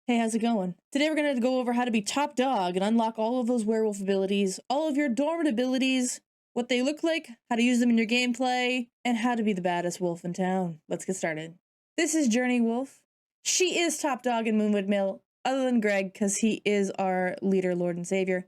Hey, how's it going? Today we're going to go over how to be top dog and unlock all of those werewolf abilities, all of your dormant abilities, what they look like, how to use them in your gameplay, and how to be the baddest wolf in town. Let's get started. This is Journey Wolf. She is top dog in Moonwood Mill, other than Greg, because he is our leader, lord, and savior.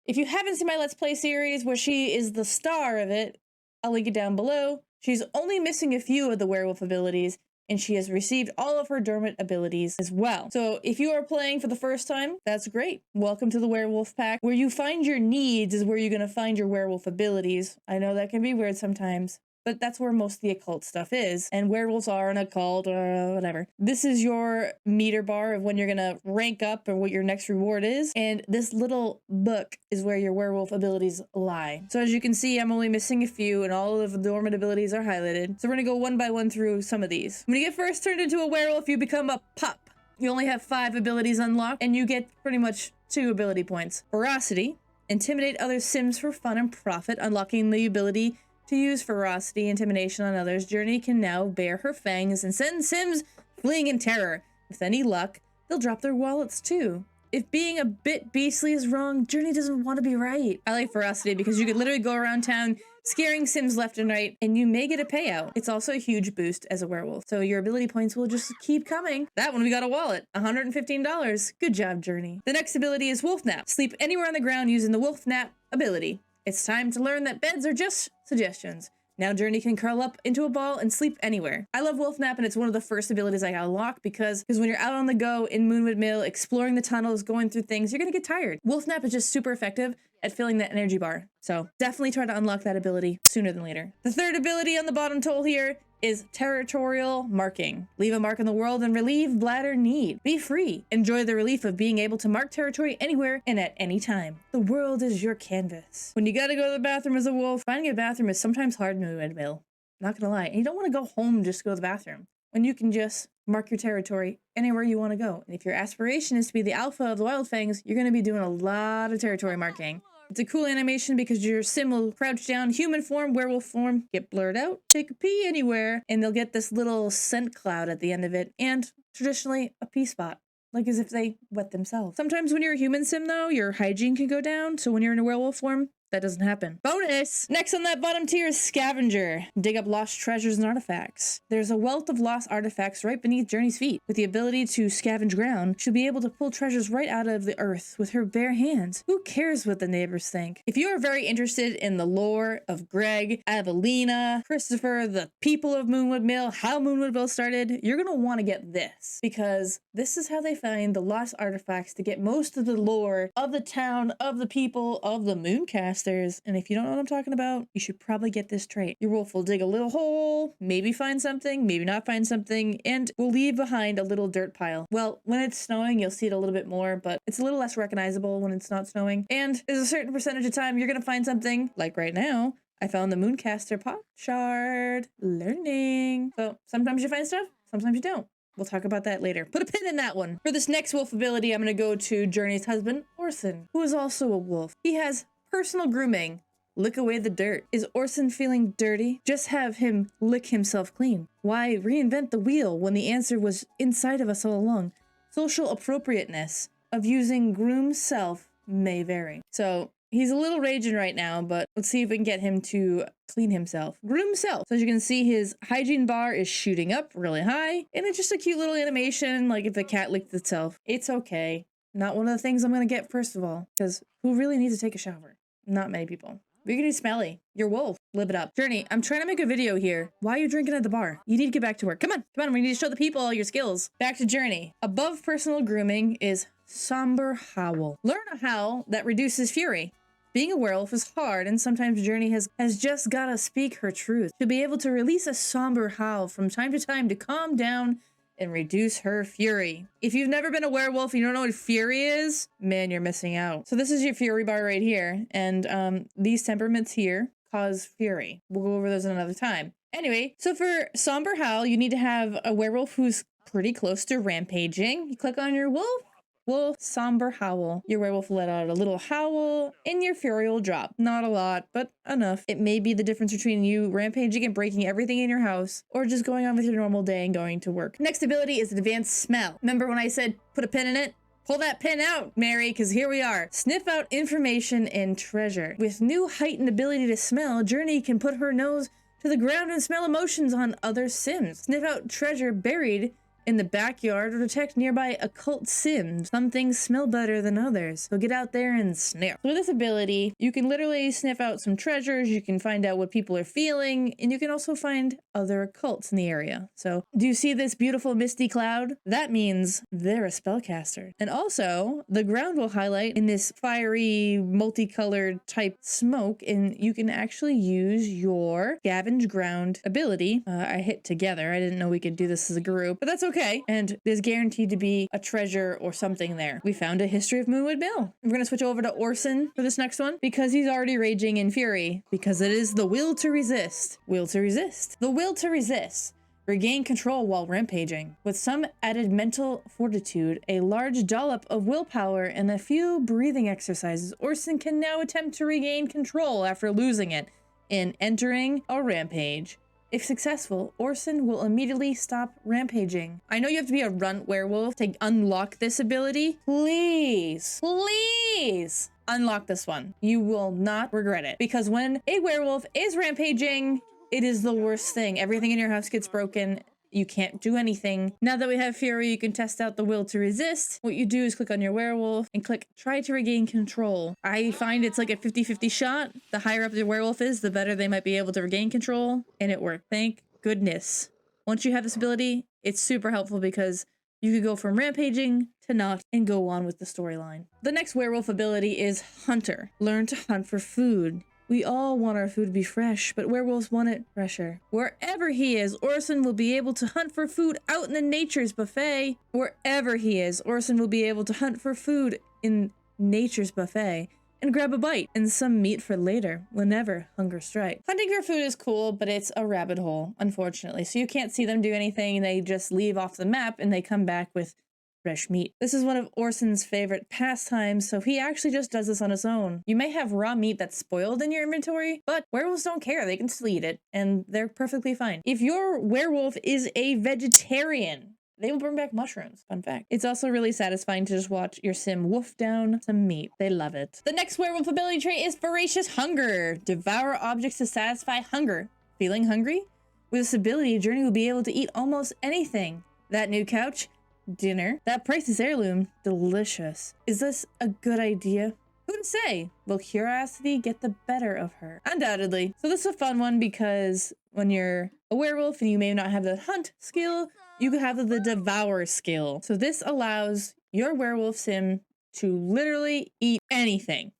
If you haven't seen my Let's Play series where she is the star of it, I'll link it down below. She's only missing a few of the werewolf abilities, and she has received all of her dormant abilities as well. So if you are playing for the first time, that's great. Welcome to the Werewolf Pack. Where you find your needs is where you're going to find your werewolf abilities. I know that can be weird sometimes, but that's where most of the occult stuff is. And werewolves are an occult or whatever. This is your meter bar of when you're going to rank up or what your next reward is. And this little book is where your werewolf abilities lie. So as you can see, I'm only missing a few and all of the dormant abilities are highlighted. So we're going to go one by one through some of these. When you get first turned into a werewolf, you become a pup. You only have 5 abilities unlocked and you get pretty much 2 ability points. Ferocity. Intimidate other sims for fun and profit, unlocking the ability to use ferocity, intimidation on others. Journey can now bare her fangs and send sims fleeing in terror. With any luck, they'll drop their wallets too. If being a bit beastly is wrong, Journey doesn't want to be right. I like ferocity because you could literally go around town scaring sims left and right, and you may get a payout. It's also a huge boost as a werewolf, so your ability points will just keep coming. That one we got a wallet, $115. Good job, Journey. The next ability is Wolf Nap. Sleep anywhere on the ground using the Wolf Nap ability. It's time to learn that beds are just suggestions. Now Journey can curl up into a ball and sleep anywhere. I love Wolf Nap, and it's one of the first abilities I unlock because when you're out on the go in Moonwood Mill, exploring the tunnels, going through things, you're gonna get tired. Wolf Nap is just super effective at filling that energy bar. So definitely try to unlock that ability sooner than later. The third ability on the bottom toll here is territorial marking. Leave a mark in the world and relieve bladder need. Be free. Enjoy the relief of being able to mark territory anywhere and at any time. The world is your canvas. When you gotta go to the bathroom as a wolf, finding a bathroom is sometimes hard in Moonwood Mill. Not gonna lie. And you don't want to go home just to go to the bathroom, when you can just mark your territory anywhere you want to go. And if your aspiration is to be the alpha of the Wild Fangs, you're gonna be doing a lot of territory marking. It's a cool animation because your sim will crouch down, human form, werewolf form, get blurred out, take a pee anywhere, and they'll get this little scent cloud at the end of it, and traditionally a pee spot, like as if they wet themselves. Sometimes when you're a human sim though, your hygiene can go down, so when you're in a werewolf form, that doesn't happen. Bonus! Next on that bottom tier is Scavenger. Dig up lost treasures and artifacts. There's a wealth of lost artifacts right beneath Journey's feet. With the ability to scavenge ground, she'll be able to pull treasures right out of the earth with her bare hands. Who cares what the neighbors think? If you are very interested in the lore of Greg, Evelina, Christopher, the people of Moonwood Mill, how Moonwood Mill started, you're gonna want to get this, because this is how they find the lost artifacts to get most of the lore of the town, of the people, of the Mooncasters. And if you don't know what I'm talking about, you should probably get this trait. Your wolf will dig a little hole, maybe find something, maybe not find something, and will leave behind a little dirt pile. Well, when it's snowing, you'll see it a little bit more, but it's a little less recognizable when it's not snowing. And there's a certain percentage of time you're gonna find something, like right now, I found the Mooncaster pot shard. Learning. So sometimes you find stuff, sometimes you don't. We'll talk about that later. Put a pin in that one. For this next wolf ability, I'm gonna go to Journey's husband, Orson, who is also a wolf. He has personal grooming. Lick away the dirt. Is Orson feeling dirty? Just have him lick himself clean. Why reinvent the wheel when the answer was inside of us all along? Social appropriateness of using groom self may vary. So he's a little raging right now, but let's see if we can get him to clean himself. Groom self. So as you can see, his hygiene bar is shooting up really high, and it's just a cute little animation, like if the cat licked itself. It's okay. Not one of the things I'm gonna get first of all, because who really needs to take a shower? Not many people. We're gonna be smelly. You're wolf. Live it up. Journey, I'm trying to make a video here. Why are you drinking at the bar? You need to get back to work. Come on, we need to show the people all your skills. Back to Journey. Above personal grooming is Somber Howl. Learn a howl that reduces fury. Being a werewolf is hard, and sometimes Journey has just gotta speak her truth. She'll be able to release a somber howl from time to time to calm down and reduce her fury. If you've never been a werewolf and you don't know what fury is, man, you're missing out. So this is your fury bar right here, and these temperaments here cause fury. We'll go over those another time. Anyway, so for Somber Howl, you need to have a werewolf who's pretty close to rampaging. You click on your wolf Wolf Somber Howl. Your werewolf will let out a little howl and your fury will drop. Not a lot, but enough. It may be the difference between you rampaging and breaking everything in your house or just going on with your normal day and going to work. Next ability is Advanced Smell. Remember when I said put a pin in it? Pull that pin out, Mary, because here we are. Sniff out information and treasure. With new heightened ability to smell, Journey can put her nose to the ground and smell emotions on other Sims. Sniff out treasure buried in the backyard or detect nearby occult Sims. Some things smell better than others, so get out there and sniff. With this ability, you can literally sniff out some treasures, you can find out what people are feeling, and you can also find other occults in the area. So, do you see this beautiful misty cloud? That means they're a spellcaster. And also, the ground will highlight in this fiery, multicolored type smoke, and you can actually use your Scavenge Ground ability. I hit together. I didn't know we could do this as a group, but that's okay. And there's guaranteed to be a treasure or something there. We found a history of Moonwood Mill. We're gonna switch over to Orson for this next one because he's already raging in fury because it is the will to resist. Will to resist. The will to resist. Regain control while rampaging. With some added mental fortitude, a large dollop of willpower, and a few breathing exercises, Orson can now attempt to regain control after losing it in entering a rampage. If successful, Orson will immediately stop rampaging. I know you have to be a runt werewolf to unlock this ability. Please, please unlock this one. You will not regret it. Because when a werewolf is rampaging, it is the worst thing. Everything in your house gets broken. You can't do anything. Now that we have Fury, you can test out the will to resist. What you do is click on your werewolf and click try to regain control. I find it's like a 50-50 shot. The higher up the werewolf is, the better they might be able to regain control. And it worked. Thank goodness. Once you have this ability, it's super helpful because you could go from rampaging to not and go on with the storyline. The next werewolf ability is Hunter. Learn to hunt for food. We all want our food to be fresh, but werewolves want it fresher. Wherever he is, Orson will be able to hunt for food out in the nature's buffet. Wherever he is, Orson will be able to hunt for food in nature's buffet and grab a bite and some meat for later, whenever hunger strikes. Hunting for food is cool, but it's a rabbit hole, unfortunately. So you can't see them do anything, they just leave off the map and they come back with fresh meat. This is one of Orson's favorite pastimes, so he actually just does this on his own. You may have raw meat that's spoiled in your inventory, but werewolves don't care. They can still eat it, and they're perfectly fine. If your werewolf is a vegetarian, they will bring back mushrooms. Fun fact. It's also really satisfying to just watch your sim wolf down some meat. They love it. The next werewolf ability trait is Voracious Hunger. Devour objects to satisfy hunger. Feeling hungry? With this ability, Journey will be able to eat almost anything. That new couch? Dinner. That priceless heirloom? Delicious. Is this a good idea? Who can say? Will curiosity get the better of her? Undoubtedly. So this is a fun one because when you're a werewolf and you may not have the hunt skill, you could have the devour skill. So this allows your werewolf sim to literally eat anything.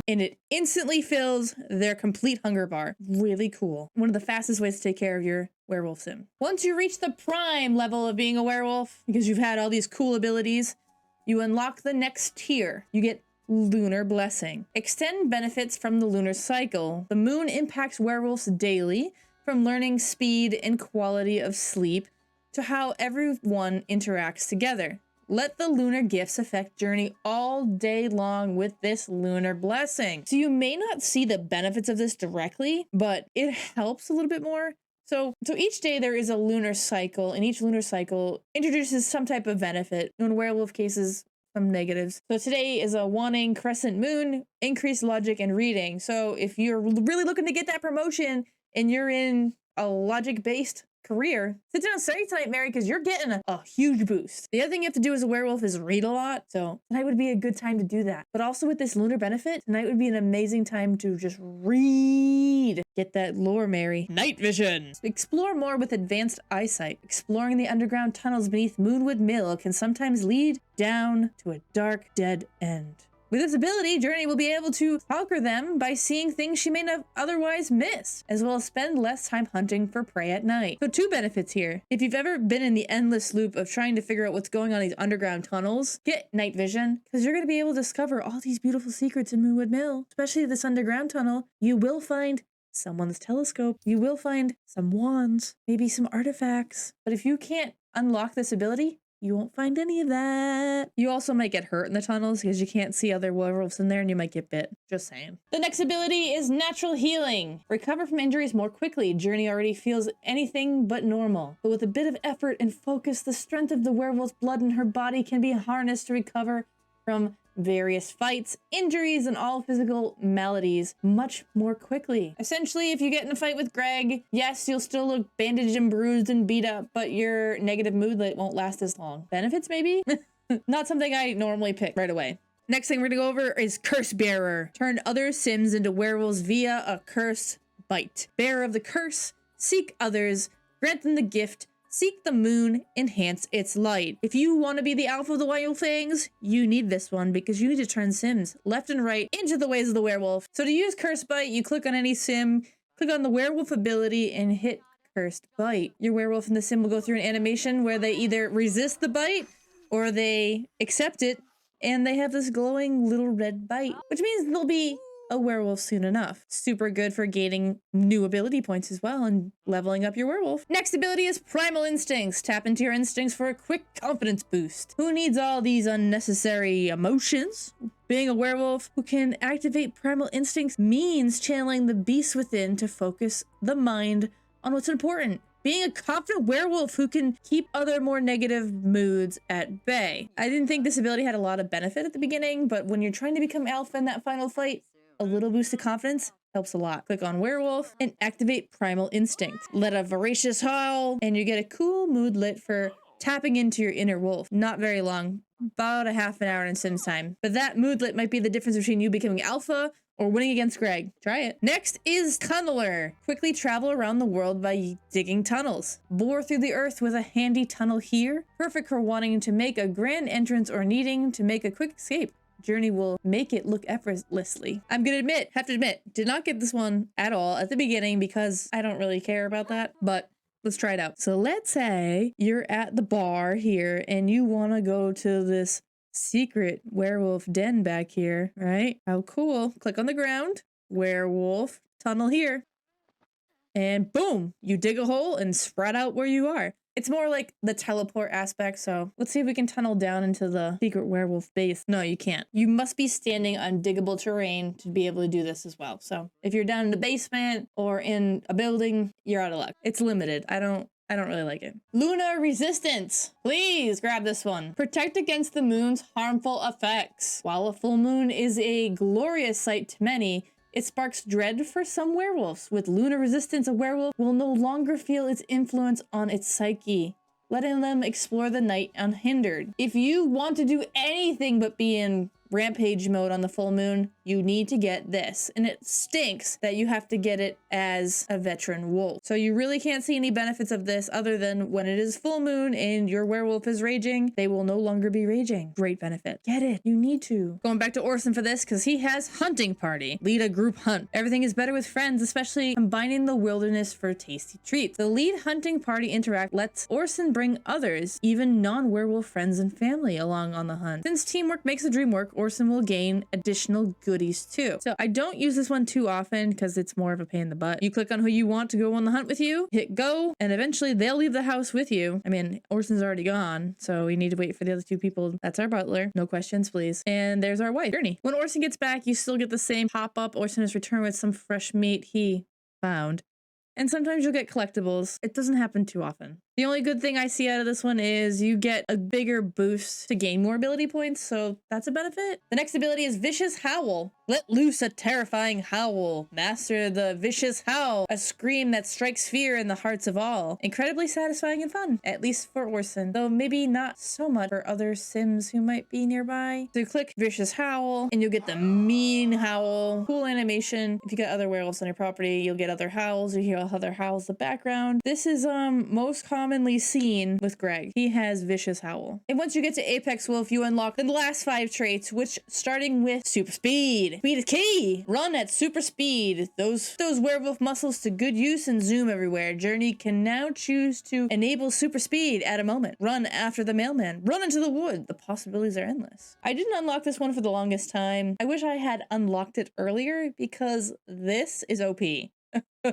And it instantly fills their complete hunger bar. Really cool. One of the fastest ways to take care of your werewolf sim. Once you reach the prime level of being a werewolf, because you've had all these cool abilities, you unlock the next tier. You get Lunar Blessing. Extend benefits from the lunar cycle. The moon impacts werewolves daily, from learning speed and quality of sleep to how everyone interacts together. Let the lunar gifts affect Journey all day long with this Lunar Blessing. So you may not see the benefits of this directly, but it helps a little bit more. So each day there is a lunar cycle, and each lunar cycle introduces some type of benefit. In werewolf cases, some negatives. So today is a wanting crescent moon, increased logic and reading. So if you're really looking to get that promotion and you're in a logic-based career, sit down and study tonight, Mary, because you're getting a huge boost. The other thing you have to do as a werewolf is read a lot, so tonight would be a good time to do that. But also with this lunar benefit, tonight would be an amazing time to just read. Get that lore, Mary. Night vision. Explore more with advanced eyesight. Exploring the underground tunnels beneath Moonwood Mill can sometimes lead down to a dark, dead end. With this ability, Journey will be able to conquer them by seeing things she may not otherwise miss, as well as spend less time hunting for prey at night. So 2 benefits here. If you've ever been in the endless loop of trying to figure out what's going on in these underground tunnels, get night vision, because you're going to be able to discover all these beautiful secrets in Moonwood Mill. Especially this underground tunnel, you will find someone's telescope, you will find some wands, maybe some artifacts. But if you can't unlock this ability, You won't find any of that. You also might get hurt in the tunnels because you can't see other werewolves in there and you might get bit. Just saying. The next ability is natural healing. Recover from injuries more quickly. Journey already feels anything but normal. But with a bit of effort and focus, the strength of the werewolf's blood in her body can be harnessed to recover from various fights, injuries, and all physical maladies much more quickly. Essentially, if you get in a fight with Greg, yes, you'll still look bandaged and bruised and beat up, but your negative moodlet won't last as long. Benefits, maybe? Not something I normally pick right away. Next thing we're gonna go over is Curse Bearer. Turn other Sims into werewolves via a curse bite. Bearer of the curse, seek others, grant them the gift, seek the moon, enhance its light. If you want to be the alpha of the Wild Fangs, you need this one because you need to turn Sims left and right into the ways of the werewolf. So to use Curse Bite, you click on any Sim, click on the werewolf ability, and hit Cursed Bite. Your werewolf in the Sim will go through an animation where they either resist the bite or they accept it, and they have this glowing little red bite, which means they'll be a werewolf soon enough. Super good for gaining new ability points as well and leveling up your werewolf. Next ability is Primal Instincts. Tap into your instincts for a quick confidence boost. Who needs all these unnecessary emotions? Being a werewolf who can activate Primal Instincts means channeling the beast within to focus the mind on what's important. Being a confident werewolf who can keep other more negative moods at bay. I didn't think this ability had a lot of benefit at the beginning, but when you're trying to become alpha in that final fight, a little boost of confidence helps a lot. Click on Werewolf and activate Primal Instinct. Let a voracious howl, and you get a cool moodlet for tapping into your inner wolf. Not very long, about a half an hour in Sims time. But that moodlet might be the difference between you becoming alpha or winning against Greg. Try it. Next is Tunneler. Quickly travel around the world by digging tunnels. Bore through the earth with a handy tunnel here. Perfect for wanting to make a grand entrance or needing to make a quick escape. Journey will make it look effortlessly. I'm gonna have to admit, did not get this one at all at the beginning because I don't really care about that, but let's try it out. So let's say you're at the bar here and you want to go to this secret werewolf den back here, right? How cool. Click on the ground, werewolf, tunnel here, and boom, you dig a hole and spread out where you are. It's more like the teleport aspect, so let's see if we can tunnel down into the secret werewolf base. No, you can't. You must be standing on diggable terrain to be able to do this as well. So if you're down in the basement or in a building, you're out of luck. It's limited. I don't really like it. Luna Resistance. Please grab this one. Protect against the moon's harmful effects. While a full moon is a glorious sight to many, it sparks dread for some werewolves. With Lunar Resistance, a werewolf will no longer feel its influence on its psyche, letting them explore the night unhindered. If you want to do anything but be in rampage mode on the full moon, you need to get this. And it stinks that you have to get it as a veteran wolf. So you really can't see any benefits of this other than when it is full moon and your werewolf is raging, they will no longer be raging. Great benefit. Get it. You need to. Going back to Orson for this because he has Hunting Party. Lead a group hunt. Everything is better with friends, especially combining the wilderness for tasty treats. The lead hunting party interact lets Orson bring others, even non-werewolf friends and family along on the hunt. Since teamwork makes the dream work, Orson will gain additional goodies too. So I don't use this one too often because it's more of a pain in the butt. You click on who you want to go on the hunt with you, hit go, and eventually they'll leave the house with you. I mean, Orson's already gone, so we need to wait for the other two people. That's our butler. No questions, please. And there's our wife, Journey. When Orson gets back, you still get the same pop-up. Orson has returned with some fresh meat he found. And sometimes you'll get collectibles. It doesn't happen too often. The only good thing I see out of this one is you get a bigger boost to gain more ability points, so that's a benefit. The next ability is Vicious Howl. Let loose a terrifying howl. Master the Vicious Howl, a scream that strikes fear in the hearts of all. Incredibly satisfying and fun, at least for Orson, though maybe not so much for other Sims who might be nearby. So you click Vicious Howl, and you'll get the mean howl. Cool animation. If you got other werewolves on your property, you'll get other howls. You hear other howls in the background. This is most commonly seen with Greg. He has Vicious Howl. And once you get to Apex Wolf, you unlock the last 5 traits, which starting with Super Speed. Speed is key. Run at super speed. Those werewolf muscles to good use and zoom everywhere. Journey can now choose to enable super speed at a moment. Run after the mailman. Run into the wood. The possibilities are endless. I didn't unlock this one for the longest time. I wish I had unlocked it earlier because this is OP.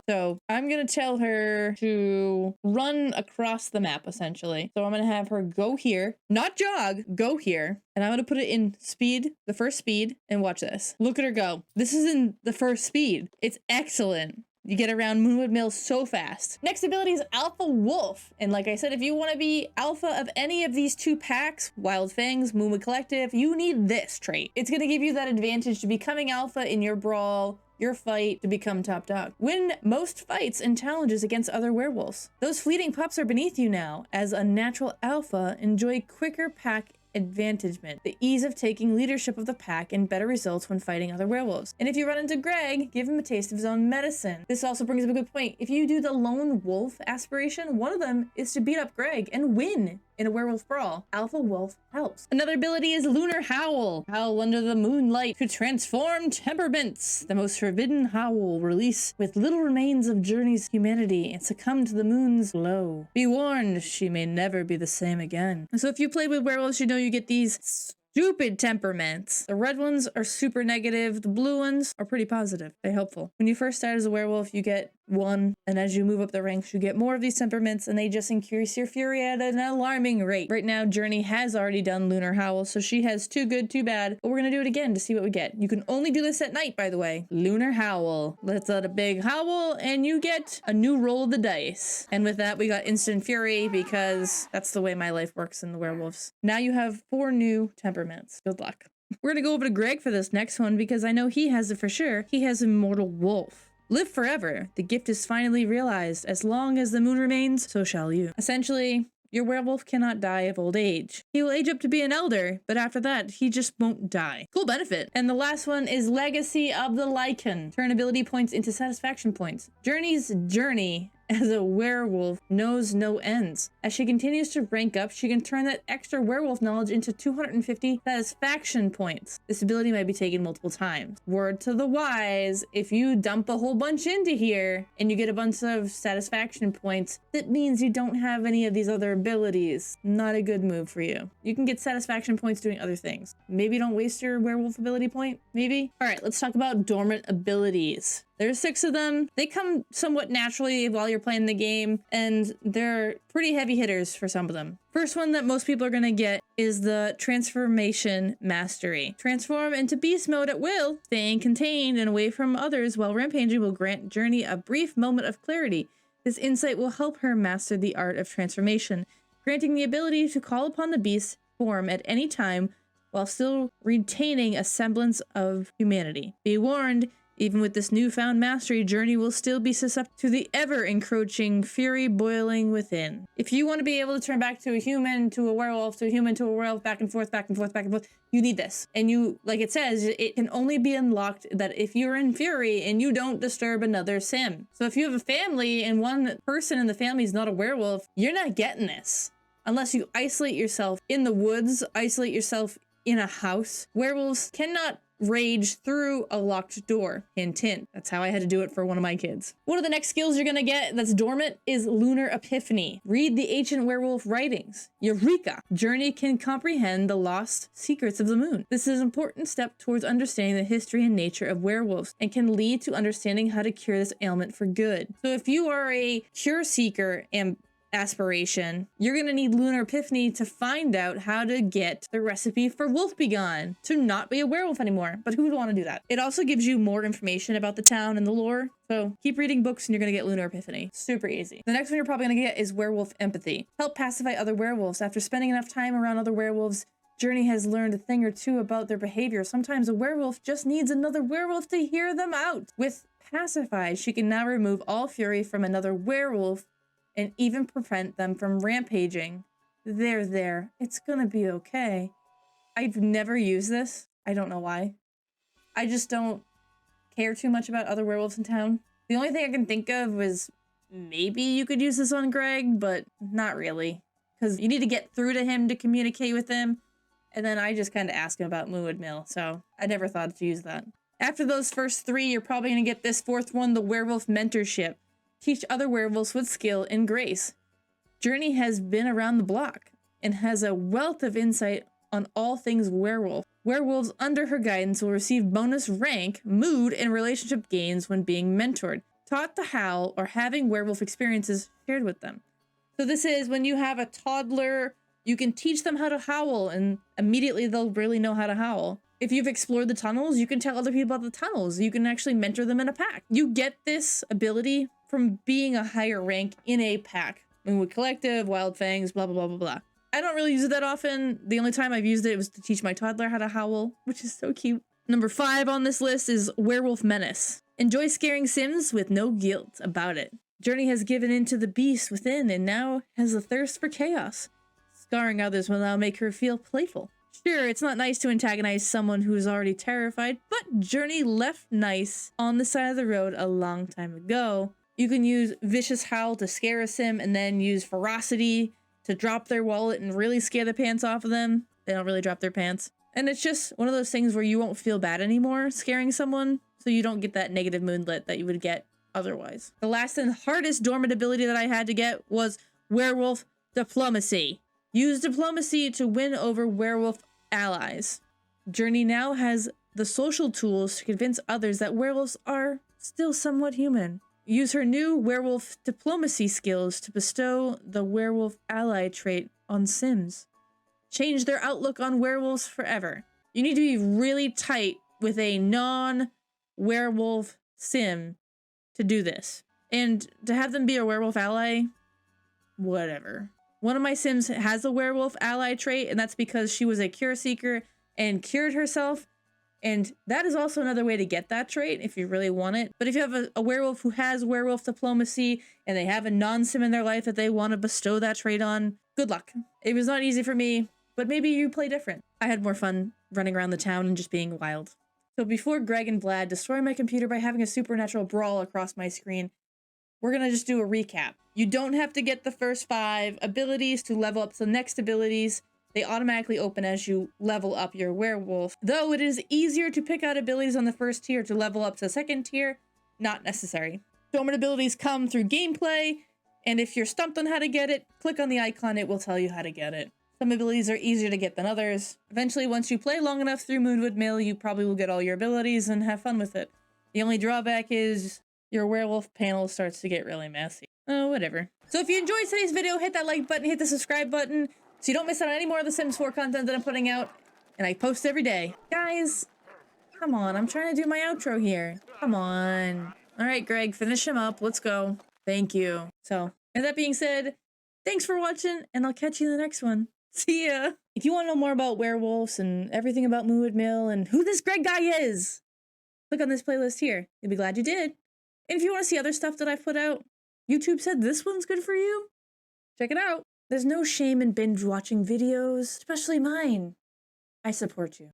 So I'm gonna tell her to run across the map, essentially. So I'm gonna have her go here, not jog, go here. And I'm gonna put it in speed, the first speed, and watch this. Look at her go. This is in the first speed. It's excellent. You get around Moonwood Mills so fast. Next ability is Alpha Wolf. And like I said, if you want to be alpha of any of these two packs, Wild Fangs, Moonwood Collective, you need this trait. It's going to give you that advantage to becoming alpha in your brawl, your fight, to become top dog. Win most fights and challenges against other werewolves. Those fleeting pups are beneath you now. As a natural alpha, enjoy quicker pack advantagement, the ease of taking leadership of the pack, and better results when fighting other werewolves. And if you run into Greg, give him a taste of his own medicine. This also brings up a good point. If you do the lone wolf aspiration, one of them is to beat up Greg and win in a werewolf brawl. Alpha Wolf helps. Another ability is Lunar Howl. Howl under the moonlight to transform temperaments. The most forbidden howl release with little remains of Journey's humanity and succumb to the moon's glow. Be warned, she may never be the same again. So if you played with werewolves, you know you get these stupid temperaments. The red ones are super negative. The blue ones are pretty positive. They're helpful. When you first start as a werewolf, you get one, and as you move up the ranks, you get more of these temperaments, and they just increase your fury at an alarming rate. Right now, Journey has already done Lunar Howl, so she has 2 good, 2 bad, but we're gonna do it again to see what we get. You can only do this at night, by the way. Lunar Howl. Let's let a big howl, and you get a new roll of the dice. And with that, we got instant fury, because that's the way my life works in the werewolves. Now you have 4 new temperaments. Good luck. We're gonna go over to Greg for this next one, because I know he has it for sure. He has Immortal Wolf. Live forever. The gift is finally realized. As long as the moon remains, so shall you. Essentially, your werewolf cannot die of old age. He will age up to be an elder, but after that, he just won't die. Cool benefit. And the last one is Legacy of the Lycan. Turn ability points into satisfaction points. Journey's journey as a werewolf knows no ends. As she continues to rank up, she can turn that extra werewolf knowledge into 250 satisfaction points. This ability might be taken multiple times. Word to the wise, if you dump a whole bunch into here and you get a bunch of satisfaction points, that means you don't have any of these other abilities. Not a good move for you. You can get satisfaction points doing other things. Maybe don't waste your werewolf ability point, maybe? All right, let's talk about dormant abilities. There's 6 of them. They come somewhat naturally while you're playing the game, and they're pretty heavy hitters for some of them. First one that most people are gonna get is the Transformation Mastery. Transform into beast mode at will. Staying contained and away from others while rampaging will grant Journey a brief moment of clarity. This insight will help her master the art of transformation, granting the ability to call upon the beast's form at any time while still retaining a semblance of humanity. Be warned, even with this newfound mastery, Journey will still be susceptible to the ever-encroaching fury boiling within. If you want to be able to turn back to a human, to a werewolf, to a human, to a werewolf, back and forth, back and forth, back and forth, you need this. And you, like it says, it can only be unlocked that if you're in fury and you don't disturb another sim. So if you have a family and one person in the family is not a werewolf, you're not getting this. Unless you isolate yourself in the woods, isolate yourself in a house. Werewolves cannot rage through a locked door. Hint, hint. That's how I had to do it for one of my kids. One of the next skills you're gonna get that's dormant is Lunar Epiphany. Read the ancient werewolf writings. Eureka! Journey can comprehend the lost secrets of the moon. This is an important step towards understanding the history and nature of werewolves and can lead to understanding how to cure this ailment for good. So if you are a cure seeker and aspiration, you're gonna need Lunar Epiphany to find out how to get the recipe for Wolf Be Gone, to not be a werewolf anymore. But who would want to do that? It also gives you more information about the town and the lore, so keep reading books and you're gonna get Lunar Epiphany. Super easy. The next one you're probably gonna get is Werewolf Empathy. Help pacify other werewolves. After spending enough time around other werewolves, Journey has learned a thing or two about their behavior. Sometimes a werewolf just needs another werewolf to hear them out. With Pacify, she can now remove all fury from another werewolf and even prevent them from rampaging. There. It's gonna be okay. I've never used this. I don't know why. I just don't care too much about other werewolves in town. The only thing I can think of was maybe you could use this on Greg, but not really. Because you need to get through to him to communicate with him. And then I just kind of ask him about Moonwood Mill, so I never thought to use that. After those first 3, you're probably gonna get this 4th one, the Werewolf Mentorship. Teach other werewolves with skill and grace. Journey has been around the block and has a wealth of insight on all things werewolf. Werewolves under her guidance will receive bonus rank, mood, and relationship gains when being mentored. taught to howl, or having werewolf experiences shared with them. So this is when you have a toddler, you can teach them how to howl and immediately they'll really know how to howl. If you've explored the tunnels, you can tell other people about the tunnels. You can actually mentor them in a pack. You get this ability from being a higher rank in a pack. Moonwood Collective, Wild Fangs, blah, blah, blah, blah, blah. I don't really use it that often. The only time I've used it was to teach my toddler how to howl, which is so cute. Number 5 on this list is Werewolf Menace. Enjoy scaring Sims with no guilt about it. Journey has given in to the beast within and now has a thirst for chaos. Scarring others will now make her feel playful. Sure, it's not nice to antagonize someone who is already terrified, but Journey left nice on the side of the road a long time ago. You can use Vicious Howl to scare a Sim and then use Ferocity to drop their wallet and really scare the pants off of them. They don't really drop their pants. And it's just one of those things where you won't feel bad anymore scaring someone, so you don't get that negative moonlit that you would get otherwise. The last and hardest dormant ability that I had to get was Werewolf Diplomacy. Use diplomacy to win over werewolf allies. Journey now has the social tools to convince others that werewolves are still somewhat human. Use her new werewolf diplomacy skills to bestow the werewolf ally trait on Sims. Change their outlook on werewolves forever. You need to be really tight with a non-werewolf Sim to do this. And to have them be a werewolf ally, whatever. One of my Sims has a werewolf ally trait, and that's because she was a cure seeker and cured herself. And that is also another way to get that trait if you really want it. But if you have a werewolf who has werewolf diplomacy and they have a non-Sim in their life that they want to bestow that trait on, good luck. It was not easy for me, but maybe you play different. I had more fun running around the town and just being wild. So before Greg and Vlad destroy my computer by having a supernatural brawl across my screen, we're gonna just do a recap. You don't have to get the first 5 abilities to level up to the next abilities. They automatically open as you level up your werewolf. Though it is easier to pick out abilities on the first tier to level up to the second tier, not necessary. Dormant abilities come through gameplay, and if you're stumped on how to get it, click on the icon, it will tell you how to get it. Some abilities are easier to get than others. Eventually, once you play long enough through Moonwood Mill, you probably will get all your abilities and have fun with it. The only drawback is your werewolf panel starts to get really messy. Oh, whatever. So if you enjoyed today's video, hit that like button, hit the subscribe button, so you don't miss out on any more of the Sims 4 content that I'm putting out. And I post every day. Guys, come on, I'm trying to do my outro here. Come on. All right, Greg, finish him up. Let's go. Thank you. So, and that being said, thanks for watching, and I'll catch you in the next one. See ya! If you want to know more about werewolves and everything about Moonwood Mill and who this Greg guy is, click on this playlist here. You'll be glad you did. And if you want to see other stuff that I've put out, YouTube said this one's good for you. Check it out. There's no shame in binge watching videos, especially mine. I support you.